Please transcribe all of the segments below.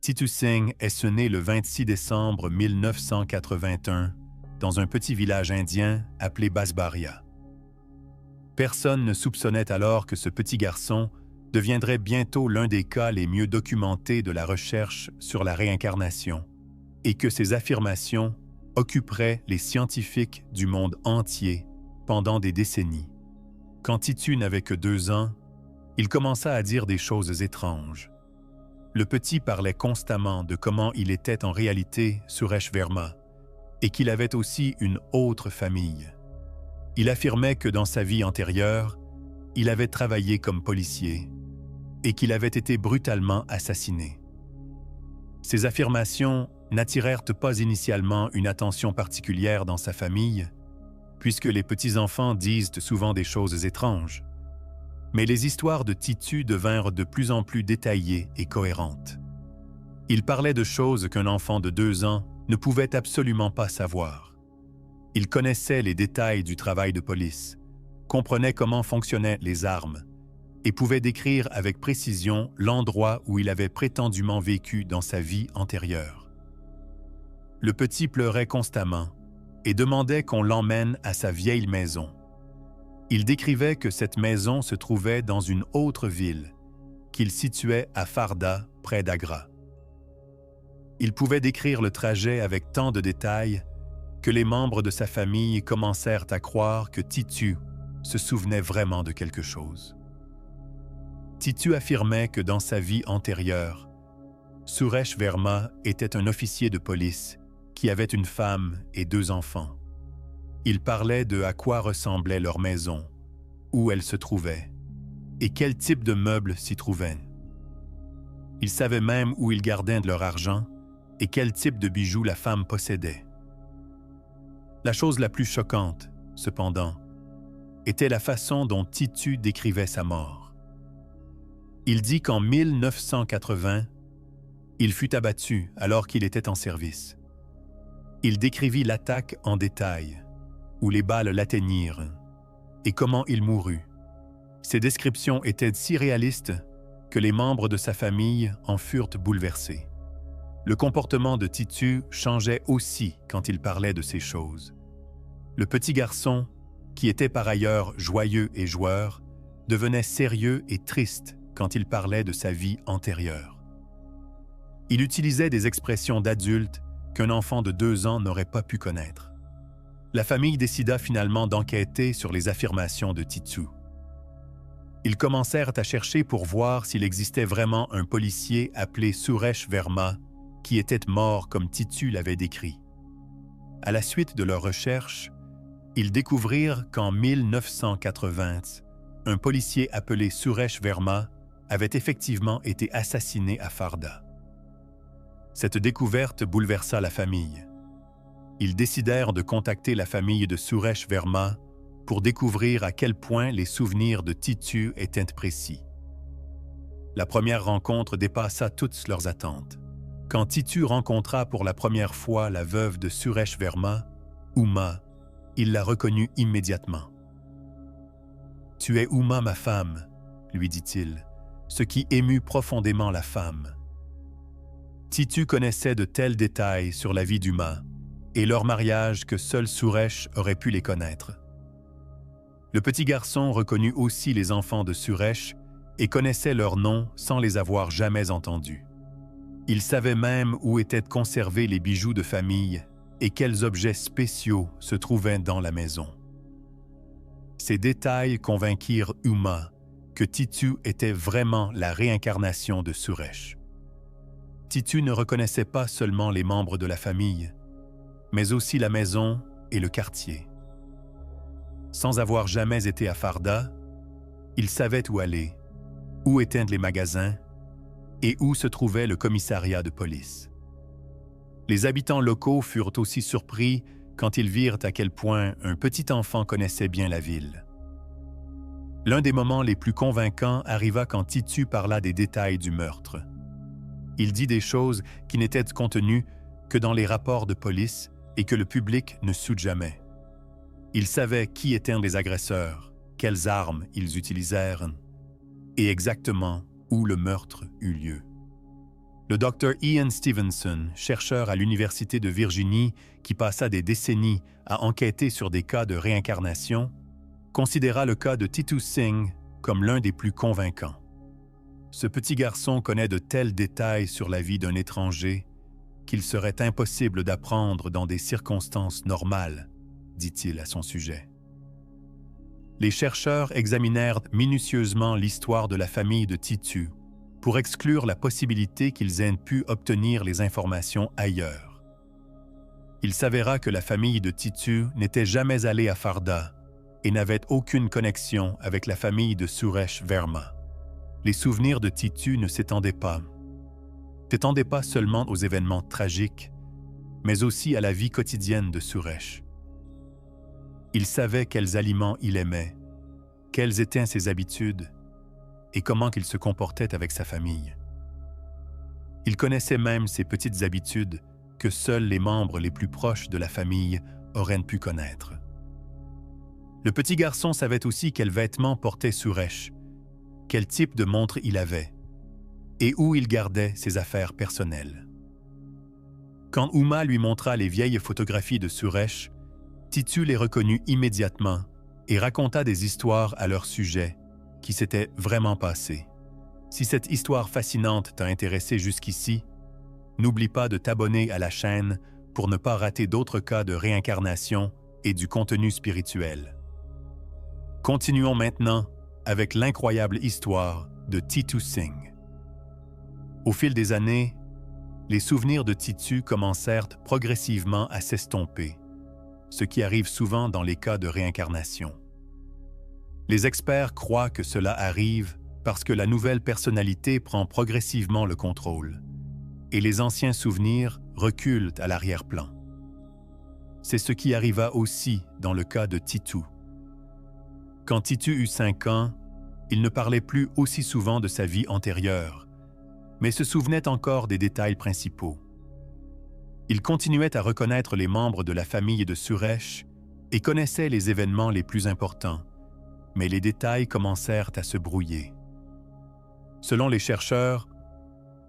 Titu Singh est né le 26 décembre 1981 dans un petit village indien appelé Basbaria. Personne ne soupçonnait alors que ce petit garçon deviendrait bientôt l'un des cas les mieux documentés de la recherche sur la réincarnation et que ses affirmations occuperaient les scientifiques du monde entier pendant des décennies. Quand Titu n'avait que 2 ans, il commença à dire des choses étranges. Le petit parlait constamment de comment il était en réalité Suresh Verma et qu'il avait aussi une autre famille. Il affirmait que dans sa vie antérieure, il avait travaillé comme policier et qu'il avait été brutalement assassiné. Ces affirmations n'attirèrent pas initialement une attention particulière dans sa famille, puisque les petits-enfants disent souvent des choses étranges. Mais les histoires de Titu devinrent de plus en plus détaillées et cohérentes. Il parlait de choses qu'un enfant de 2 ans ne pouvait absolument pas savoir. Il connaissait les détails du travail de police, comprenait comment fonctionnaient les armes et pouvait décrire avec précision l'endroit où il avait prétendument vécu dans sa vie antérieure. Le petit pleurait constamment et demandait qu'on l'emmène à sa vieille maison. Il décrivait que cette maison se trouvait dans une autre ville, qu'il situait à Farda, près d'Agra. Il pouvait décrire le trajet avec tant de détails que les membres de sa famille commencèrent à croire que Titu se souvenait vraiment de quelque chose. Titu affirmait que dans sa vie antérieure, Suresh Verma était un officier de police qui avait une femme et 2 enfants. Il parlait de à quoi ressemblait leur maison, où elle se trouvait, et quel type de meubles s'y trouvaient. Il savait même où ils gardaient de leur argent et quel type de bijoux la femme possédait. La chose la plus choquante, cependant, était la façon dont Titu décrivait sa mort. Il dit qu'en 1980, il fut abattu alors qu'il était en service. Il décrivit l'attaque en détail, où les balles l'atteignirent, et comment il mourut. Ces descriptions étaient si réalistes que les membres de sa famille en furent bouleversés. Le comportement de Titu changeait aussi quand il parlait de ces choses. Le petit garçon, qui était par ailleurs joyeux et joueur, devenait sérieux et triste quand il parlait de sa vie antérieure. Il utilisait des expressions d'adulte qu'un enfant de 2 ans n'aurait pas pu connaître. La famille décida finalement d'enquêter sur les affirmations de Titu. Ils commencèrent à chercher pour voir s'il existait vraiment un policier appelé Suresh Verma qui était mort comme Titu l'avait décrit. À la suite de leurs recherches, ils découvrirent qu'en 1980, un policier appelé Suresh Verma avait effectivement été assassiné à Farda. Cette découverte bouleversa la famille. Ils décidèrent de contacter la famille de Suresh Verma pour découvrir à quel point les souvenirs de Titu étaient précis. La première rencontre dépassa toutes leurs attentes. Quand Titu rencontra pour la première fois la veuve de Suresh Verma, Uma, il la reconnut immédiatement. « Tu es Uma, ma femme », lui dit-il, ce qui émut profondément la femme. Titu connaissait de tels détails sur la vie d'Uma et leur mariage que seul Suresh aurait pu les connaître. Le petit garçon reconnut aussi les enfants de Suresh et connaissait leurs noms sans les avoir jamais entendus. Il savait même où étaient conservés les bijoux de famille et quels objets spéciaux se trouvaient dans la maison. Ces détails convainquirent Uma que Titu était vraiment la réincarnation de Suresh. Titu ne reconnaissait pas seulement les membres de la famille, mais aussi la maison et le quartier. Sans avoir jamais été à Farda, il savait où aller, où étaient les magasins et où se trouvait le commissariat de police. Les habitants locaux furent aussi surpris quand ils virent à quel point un petit enfant connaissait bien la ville. L'un des moments les plus convaincants arriva quand Titu parla des détails du meurtre. Il dit des choses qui n'étaient contenues que dans les rapports de police et que le public ne sut jamais. Il savait qui étaient les agresseurs, quelles armes ils utilisèrent et exactement où le meurtre eut lieu. Le docteur Ian Stevenson, chercheur à l'Université de Virginie qui passa des décennies à enquêter sur des cas de réincarnation, considéra le cas de Titu Singh comme l'un des plus convaincants. Ce petit garçon connaît de tels détails sur la vie d'un étranger qu'il serait impossible d'apprendre dans des circonstances normales, dit-il à son sujet. Les chercheurs examinèrent minutieusement l'histoire de la famille de Titu pour exclure la possibilité qu'ils aient pu obtenir les informations ailleurs. Il s'avéra que la famille de Titu n'était jamais allée à Farda et n'avait aucune connexion avec la famille de Suresh Verma. Les souvenirs de Titu ne s'étendaient pas seulement aux événements tragiques, mais aussi à la vie quotidienne de Suresh. Il savait quels aliments il aimait, quelles étaient ses habitudes et comment il se comportait avec sa famille. Il connaissait même ses petites habitudes que seuls les membres les plus proches de la famille auraient pu connaître. Le petit garçon savait aussi quels vêtements portait Suresh, quel type de montre il avait et où il gardait ses affaires personnelles. Quand Uma lui montra les vieilles photographies de Suresh, Titu les reconnut immédiatement et raconta des histoires à leur sujet qui s'étaient vraiment passées. Si cette histoire fascinante t'a intéressé jusqu'ici, n'oublie pas de t'abonner à la chaîne pour ne pas rater d'autres cas de réincarnation et du contenu spirituel. Continuons maintenant avec l'incroyable histoire de Titu Singh. Au fil des années, les souvenirs de Titu commencèrent progressivement à s'estomper, ce qui arrive souvent dans les cas de réincarnation. Les experts croient que cela arrive parce que la nouvelle personnalité prend progressivement le contrôle et les anciens souvenirs reculent à l'arrière-plan. C'est ce qui arriva aussi dans le cas de Titu. Quand Titu eut 5 ans, il ne parlait plus aussi souvent de sa vie antérieure, mais se souvenait encore des détails principaux. Il continuait à reconnaître les membres de la famille de Suresh et connaissait les événements les plus importants, mais les détails commencèrent à se brouiller. Selon les chercheurs,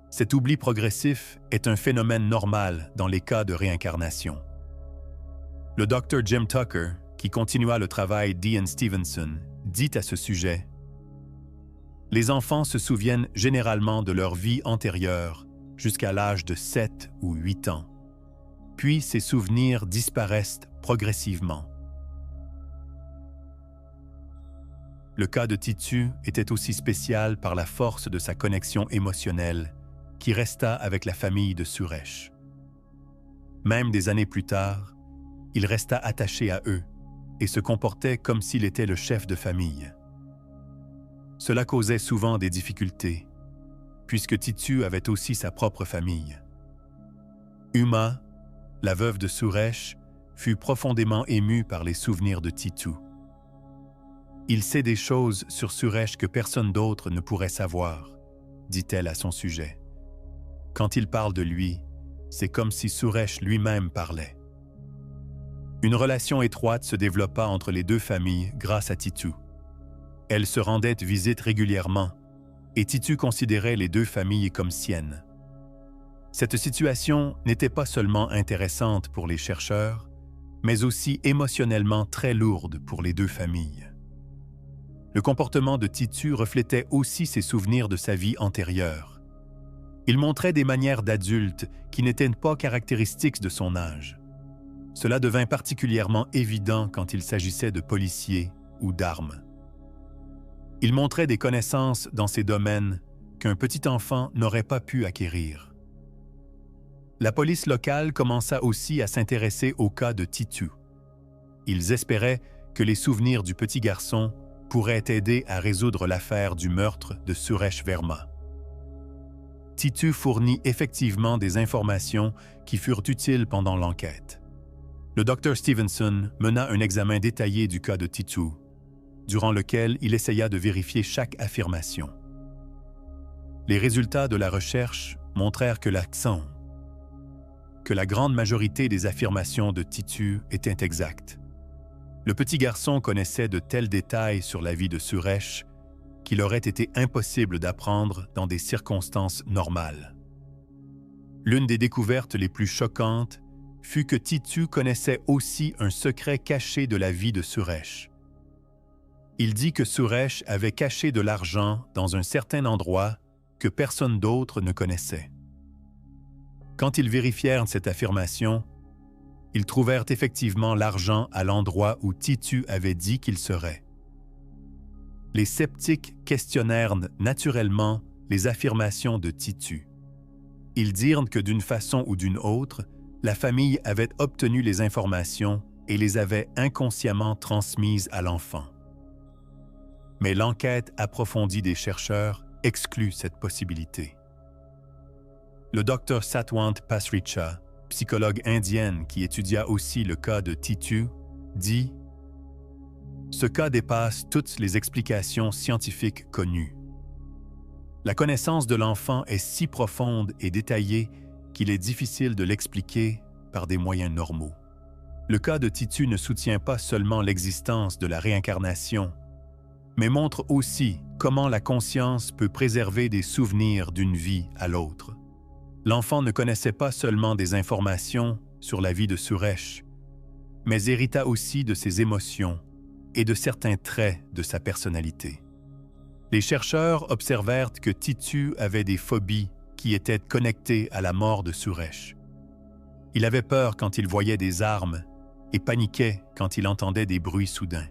cet oubli progressif est un phénomène normal dans les cas de réincarnation. Le docteur Jim Tucker, qui continua le travail d'Ian Stevenson, dit à ce sujet « Les enfants se souviennent généralement de leur vie antérieure jusqu'à l'âge de 7 ou 8 ans. Puis ces souvenirs disparaissent progressivement. » Le cas de Titu était aussi spécial par la force de sa connexion émotionnelle qui resta avec la famille de Suresh. Même des années plus tard, il resta attaché à eux et se comportait comme s'il était le chef de famille. Cela causait souvent des difficultés, puisque Titu avait aussi sa propre famille. Uma, la veuve de Suresh, fut profondément émue par les souvenirs de Titu. Il sait des choses sur Suresh que personne d'autre ne pourrait savoir, dit-elle à son sujet. Quand il parle de lui, c'est comme si Suresh lui-même parlait. Une relation étroite se développa entre les deux familles grâce à Titu. Elle se rendait visite régulièrement et Titu considérait les deux familles comme siennes. Cette situation n'était pas seulement intéressante pour les chercheurs, mais aussi émotionnellement très lourde pour les deux familles. Le comportement de Titu reflétait aussi ses souvenirs de sa vie antérieure. Il montrait des manières d'adulte qui n'étaient pas caractéristiques de son âge. Cela devint particulièrement évident quand il s'agissait de policiers ou d'armes. Il montrait des connaissances dans ces domaines qu'un petit enfant n'aurait pas pu acquérir. La police locale commença aussi à s'intéresser au cas de Titu. Ils espéraient que les souvenirs du petit garçon pourraient aider à résoudre l'affaire du meurtre de Suresh Verma. Titu fournit effectivement des informations qui furent utiles pendant l'enquête. Le docteur Stevenson mena un examen détaillé du cas de Titu, durant lequel il essaya de vérifier chaque affirmation. Les résultats de la recherche montrèrent que la grande majorité des affirmations de Titu étaient exactes. Le petit garçon connaissait de tels détails sur la vie de Suresh qu'il aurait été impossible d'apprendre dans des circonstances normales. L'une des découvertes les plus choquantes fut que Titu connaissait aussi un secret caché de la vie de Suresh. Il dit que Suresh avait caché de l'argent dans un certain endroit que personne d'autre ne connaissait. Quand ils vérifièrent cette affirmation, ils trouvèrent effectivement l'argent à l'endroit où Titu avait dit qu'il serait. Les sceptiques questionnèrent naturellement les affirmations de Titu. Ils dirent que d'une façon ou d'une autre, la famille avait obtenu les informations et les avait inconsciemment transmises à l'enfant. Mais l'enquête approfondie des chercheurs exclut cette possibilité. Le docteur Satwant Pasricha, psychologue indienne qui étudia aussi le cas de Titu, dit « Ce cas dépasse toutes les explications scientifiques connues. La connaissance de l'enfant est si profonde et détaillée qu'il est difficile de l'expliquer par des moyens normaux. Le cas de Titu ne soutient pas seulement l'existence de la réincarnation, mais montre aussi comment la conscience peut préserver des souvenirs d'une vie à l'autre. L'enfant ne connaissait pas seulement des informations sur la vie de Suresh, mais hérita aussi de ses émotions et de certains traits de sa personnalité. Les chercheurs observèrent que Titu avait des phobies qui étaient connectées à la mort de Suresh. Il avait peur quand il voyait des armes et paniquait quand il entendait des bruits soudains.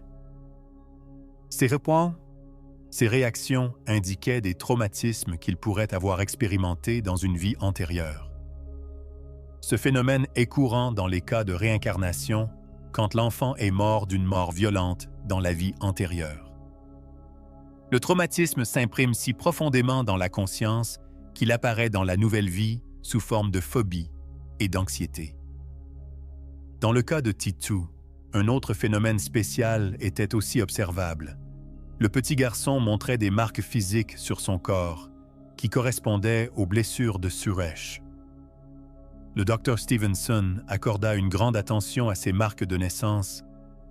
Ces réactions indiquaient des traumatismes qu'il pourrait avoir expérimentés dans une vie antérieure. Ce phénomène est courant dans les cas de réincarnation quand l'enfant est mort d'une mort violente dans la vie antérieure. Le traumatisme s'imprime si profondément dans la conscience qu'il apparaît dans la nouvelle vie sous forme de phobie et d'anxiété. Dans le cas de Titu, un autre phénomène spécial était aussi observable. Le petit garçon montrait des marques physiques sur son corps qui correspondaient aux blessures de Suresh. Le docteur Stevenson accorda une grande attention à ces marques de naissance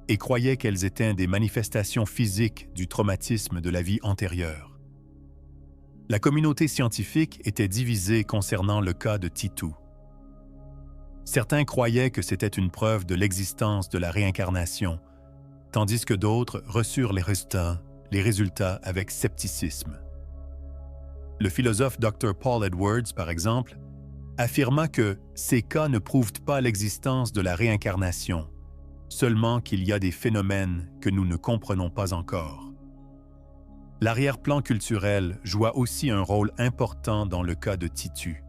et croyait qu'elles étaient des manifestations physiques du traumatisme de la vie antérieure. La communauté scientifique était divisée concernant le cas de Titu. Certains croyaient que c'était une preuve de l'existence de la réincarnation, tandis que d'autres reçurent les résultats avec scepticisme. Le philosophe Dr. Paul Edwards, par exemple, affirma que ces cas ne prouvent pas l'existence de la réincarnation, seulement qu'il y a des phénomènes que nous ne comprenons pas encore. L'arrière-plan culturel joua aussi un rôle important dans le cas de Titu.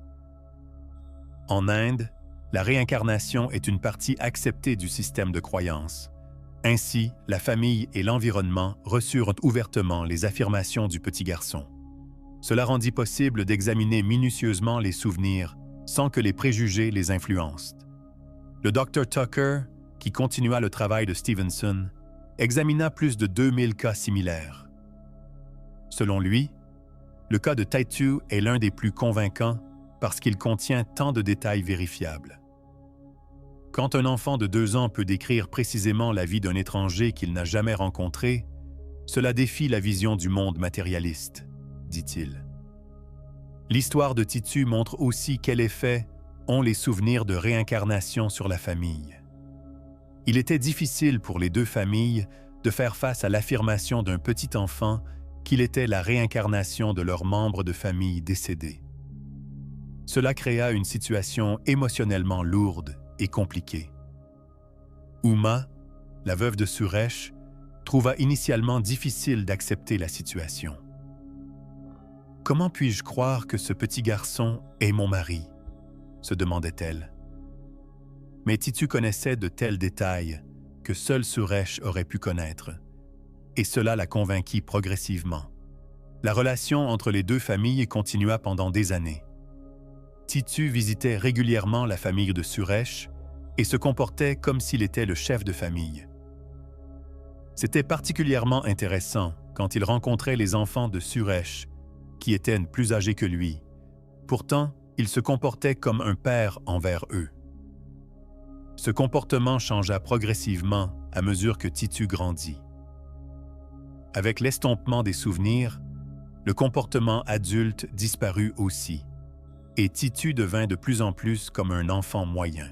En Inde, la réincarnation est une partie acceptée du système de croyance. Ainsi, la famille et l'environnement reçurent ouvertement les affirmations du petit garçon. Cela rendit possible d'examiner minutieusement les souvenirs sans que les préjugés les influencent. Le Dr. Tucker, qui continua le travail de Stevenson, examina plus de 2000 cas similaires. Selon lui, le cas de Titu est l'un des plus convaincants parce qu'il contient tant de détails vérifiables. Quand un enfant de 2 ans peut décrire précisément la vie d'un étranger qu'il n'a jamais rencontré, cela défie la vision du monde matérialiste, dit-il. L'histoire de Titu montre aussi quel effet ont les souvenirs de réincarnation sur la famille. Il était difficile pour les 2 familles de faire face à l'affirmation d'un petit enfant qu'il était la réincarnation de leurs membres de famille décédés. Cela créa une situation émotionnellement lourde et compliquée. Uma, la veuve de Suresh, trouva initialement difficile d'accepter la situation. « Comment puis-je croire que ce petit garçon est mon mari ?» se demandait-elle. Mais Titu connaissait de tels détails que seul Suresh aurait pu connaître, et cela la convainquit progressivement. La relation entre les 2 familles continua pendant des années. Titu visitait régulièrement la famille de Suresh et se comportait comme s'il était le chef de famille. C'était particulièrement intéressant quand il rencontrait les enfants de Suresh, qui étaient plus âgés que lui. Pourtant, il se comportait comme un père envers eux. Ce comportement changea progressivement à mesure que Titu grandit. Avec l'estompement des souvenirs, le comportement adulte disparut aussi. et Titu devint de plus en plus comme un enfant moyen.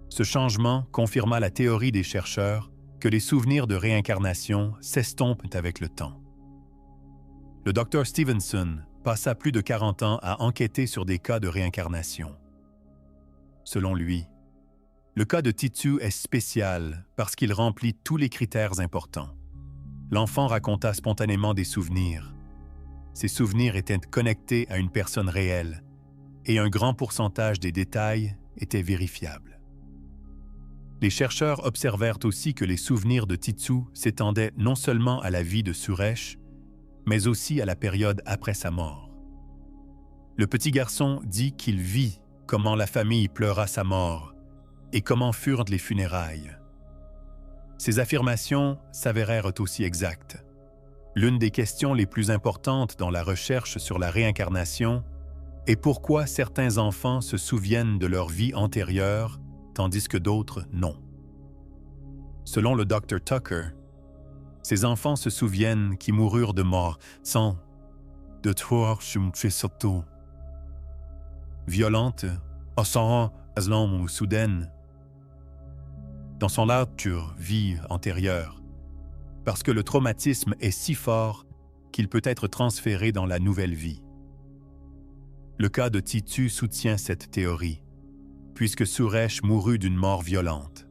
Ce changement confirma la théorie des chercheurs que les souvenirs de réincarnation s'estompent avec le temps. Le Dr Stevenson passa plus de 40 ans à enquêter sur des cas de réincarnation. Selon lui, le cas de Titu est spécial parce qu'il remplit tous les critères importants. L'enfant raconta spontanément des souvenirs. Ces souvenirs étaient connectés à une personne réelle et un grand pourcentage des détails étaient vérifiables. Les chercheurs observèrent aussi que les souvenirs de Titu s'étendaient non seulement à la vie de Suresh, mais aussi à la période après sa mort. Le petit garçon dit qu'il vit comment la famille pleura sa mort et comment furent les funérailles. Ces affirmations s'avérèrent aussi exactes. L'une des questions les plus importantes dans la recherche sur la réincarnation est pourquoi certains enfants se souviennent de leur vie antérieure tandis que d'autres non. Selon le Dr Tucker, ces enfants se souviennent qu'ils moururent de mort sans de trop violente, sans ou soudaine, dans son nature vie antérieure, parce que le traumatisme est si fort qu'il peut être transféré dans la nouvelle vie. Le cas de Titu soutient cette théorie, puisque Suresh mourut d'une mort violente.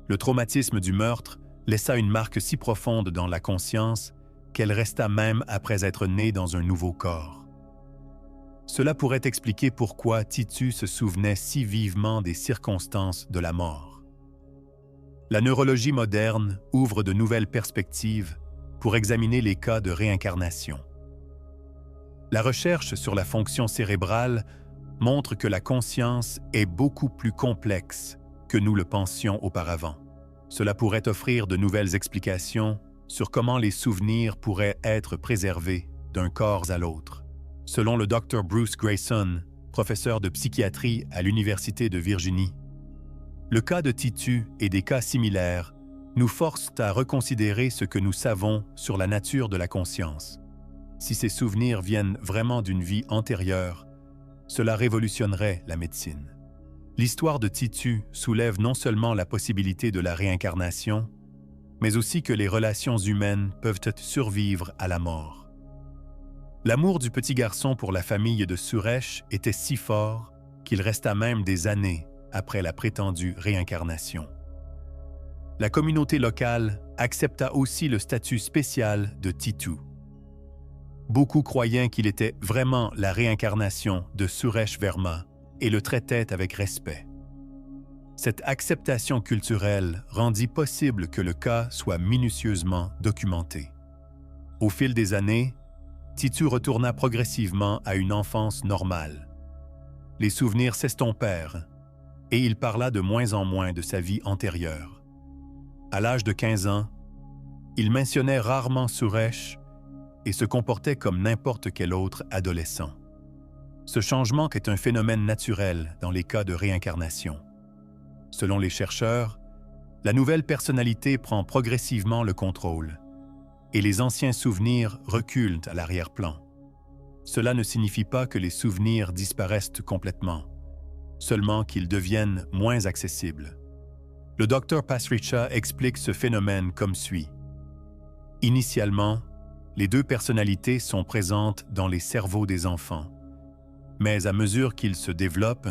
Le traumatisme du meurtre laissa une marque si profonde dans la conscience qu'elle resta même après être née dans un nouveau corps. Cela pourrait expliquer pourquoi Titu se souvenait si vivement des circonstances de la mort. La neurologie moderne ouvre de nouvelles perspectives pour examiner les cas de réincarnation. La recherche sur la fonction cérébrale montre que la conscience est beaucoup plus complexe que nous le pensions auparavant. Cela pourrait offrir de nouvelles explications sur comment les souvenirs pourraient être préservés d'un corps à l'autre. Selon le Dr Bruce Grayson, professeur de psychiatrie à l'Université de Virginie, le cas de Titu et des cas similaires nous forcent à reconsidérer ce que nous savons sur la nature de la conscience. Si ces souvenirs viennent vraiment d'une vie antérieure, cela révolutionnerait la médecine. L'histoire de Titu soulève non seulement la possibilité de la réincarnation, mais aussi que les relations humaines peuvent survivre à la mort. L'amour du petit garçon pour la famille de Suresh était si fort qu'il resta même des années après la prétendue réincarnation. La communauté locale accepta aussi le statut spécial de Titu. Beaucoup croyaient qu'il était vraiment la réincarnation de Suresh Verma et le traitaient avec respect. Cette acceptation culturelle rendit possible que le cas soit minutieusement documenté. Au fil des années, Titu retourna progressivement à une enfance normale. Les souvenirs s'estompèrent et il parla de moins en moins de sa vie antérieure. À l'âge de 15 ans, il mentionnait rarement Suresh et se comportait comme n'importe quel autre adolescent. Ce changement est un phénomène naturel dans les cas de réincarnation. Selon les chercheurs, la nouvelle personnalité prend progressivement le contrôle et les anciens souvenirs reculent à l'arrière-plan. Cela ne signifie pas que les souvenirs disparaissent complètement, seulement qu'ils deviennent moins accessibles. Le Dr Pasricha explique ce phénomène comme suit. Initialement, les deux personnalités sont présentes dans les cerveaux des enfants, mais à mesure qu'ils se développent,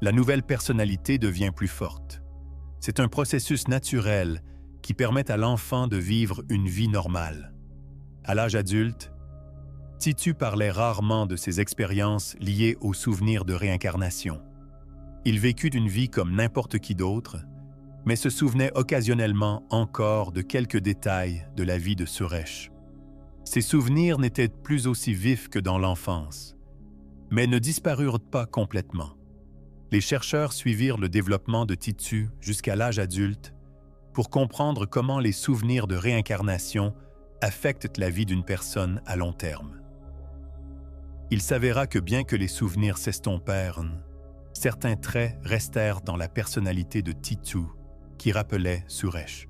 la nouvelle personnalité devient plus forte. C'est un processus naturel qui permet à l'enfant de vivre une vie normale. À l'âge adulte, Titu parlait rarement de ses expériences liées aux souvenirs de réincarnation. Il vécut d'une vie comme n'importe qui d'autre, mais se souvenait occasionnellement encore de quelques détails de la vie de Suresh. Ses souvenirs n'étaient plus aussi vifs que dans l'enfance, mais ne disparurent pas complètement. Les chercheurs suivirent le développement de Titu jusqu'à l'âge adulte pour comprendre comment les souvenirs de réincarnation affectent la vie d'une personne à long terme. Il s'avéra que bien que les souvenirs s'estompèrent, certains traits restèrent dans la personnalité de Titu qui rappelait Suresh.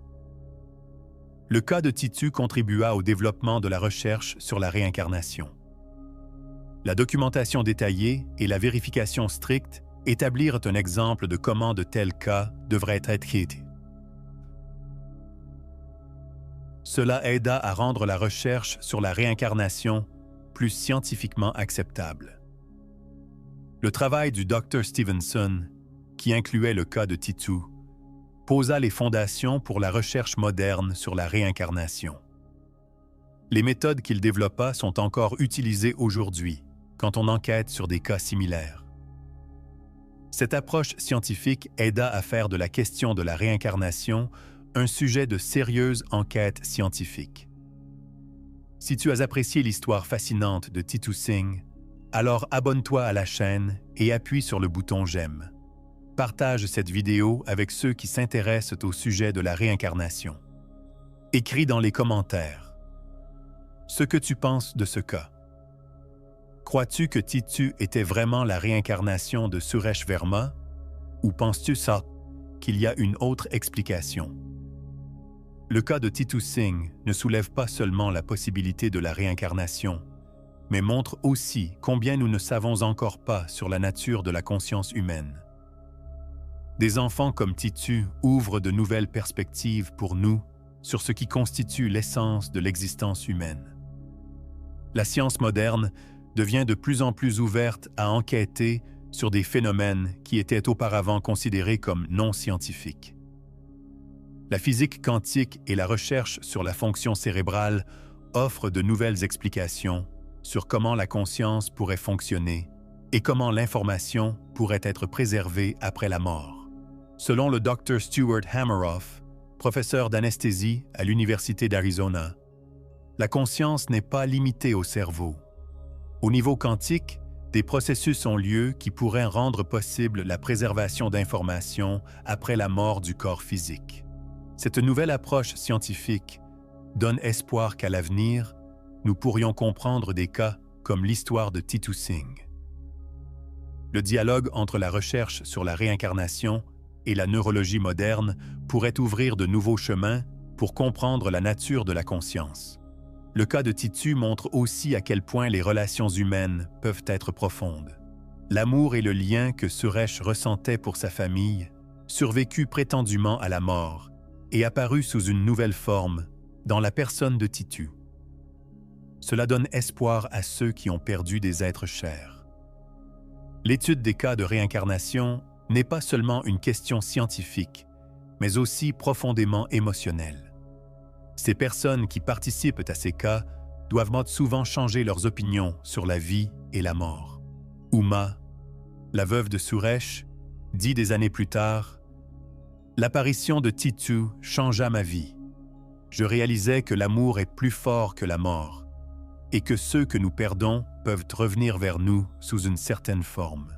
Le cas de Titu contribua au développement de la recherche sur la réincarnation. La documentation détaillée et la vérification stricte établirent un exemple de comment de tels cas devraient être traités. Cela aida à rendre la recherche sur la réincarnation plus scientifiquement acceptable. Le travail du Dr. Stevenson, qui incluait le cas de Titu, posa les fondations pour la recherche moderne sur la réincarnation. Les méthodes qu'il développa sont encore utilisées aujourd'hui quand on enquête sur des cas similaires. Cette approche scientifique aida à faire de la question de la réincarnation un sujet de sérieuse enquête scientifique. Si tu as apprécié l'histoire fascinante de Titu Singh, alors abonne-toi à la chaîne et appuie sur le bouton j'aime. Partage cette vidéo avec ceux qui s'intéressent au sujet de la réincarnation. Écris dans les commentaires ce que tu penses de ce cas. Crois-tu que Titu était vraiment la réincarnation de Suresh Verma ou penses-tu ça qu'il y a une autre explication? Le cas de Titu Singh ne soulève pas seulement la possibilité de la réincarnation, mais montre aussi combien nous ne savons encore pas sur la nature de la conscience humaine. Des enfants comme Titu ouvrent de nouvelles perspectives pour nous sur ce qui constitue l'essence de l'existence humaine. La science moderne devient de plus en plus ouverte à enquêter sur des phénomènes qui étaient auparavant considérés comme non scientifiques. La physique quantique et la recherche sur la fonction cérébrale offrent de nouvelles explications sur comment la conscience pourrait fonctionner et comment l'information pourrait être préservée après la mort. Selon le Dr. Stuart Hameroff, professeur d'anesthésie à l'Université d'Arizona, la conscience n'est pas limitée au cerveau. Au niveau quantique, des processus ont lieu qui pourraient rendre possible la préservation d'informations après la mort du corps physique. Cette nouvelle approche scientifique donne espoir qu'à l'avenir, nous pourrions comprendre des cas comme l'histoire de Titu Singh. Le dialogue entre la recherche sur la réincarnation et la neurologie moderne pourrait ouvrir de nouveaux chemins pour comprendre la nature de la conscience. Le cas de Titu montre aussi à quel point les relations humaines peuvent être profondes. L'amour et le lien que Suresh ressentait pour sa famille survécut prétendument à la mort et apparut sous une nouvelle forme dans la personne de Titu. Cela donne espoir à ceux qui ont perdu des êtres chers. L'étude des cas de réincarnation n'est pas seulement une question scientifique, mais aussi profondément émotionnelle. Ces personnes qui participent à ces cas doivent souvent changer leurs opinions sur la vie et la mort. Uma, la veuve de Suresh, dit des années plus tard « L'apparition de Titu changea ma vie. Je réalisais que l'amour est plus fort que la mort et que ceux que nous perdons peuvent revenir vers nous sous une certaine forme. »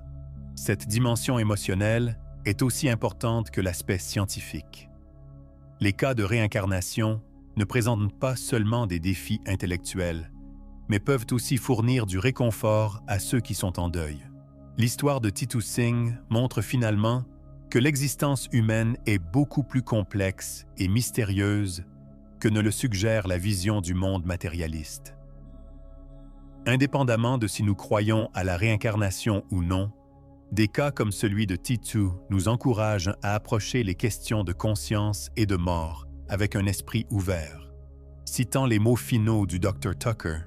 Cette dimension émotionnelle est aussi importante que l'aspect scientifique. Les cas de réincarnation ne présentent pas seulement des défis intellectuels, mais peuvent aussi fournir du réconfort à ceux qui sont en deuil. L'histoire de Titu Singh montre finalement que l'existence humaine est beaucoup plus complexe et mystérieuse que ne le suggère la vision du monde matérialiste. Indépendamment de si nous croyons à la réincarnation ou non, des cas comme celui de Titu nous encouragent à approcher les questions de conscience et de mort avec un esprit ouvert. Citant les mots finaux du Dr. Tucker,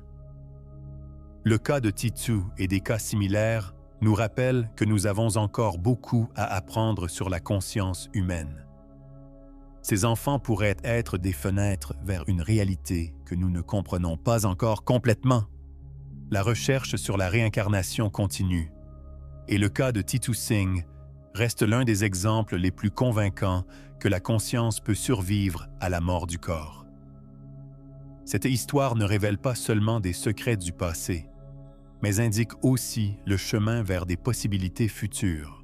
« Le cas de Titu et des cas similaires nous rappellent que nous avons encore beaucoup à apprendre sur la conscience humaine. Ces enfants pourraient être des fenêtres vers une réalité que nous ne comprenons pas encore complètement. La recherche sur la réincarnation continue, et le cas de Titu Singh reste l'un des exemples les plus convaincants que la conscience peut survivre à la mort du corps. Cette histoire ne révèle pas seulement des secrets du passé, mais indique aussi le chemin vers des possibilités futures.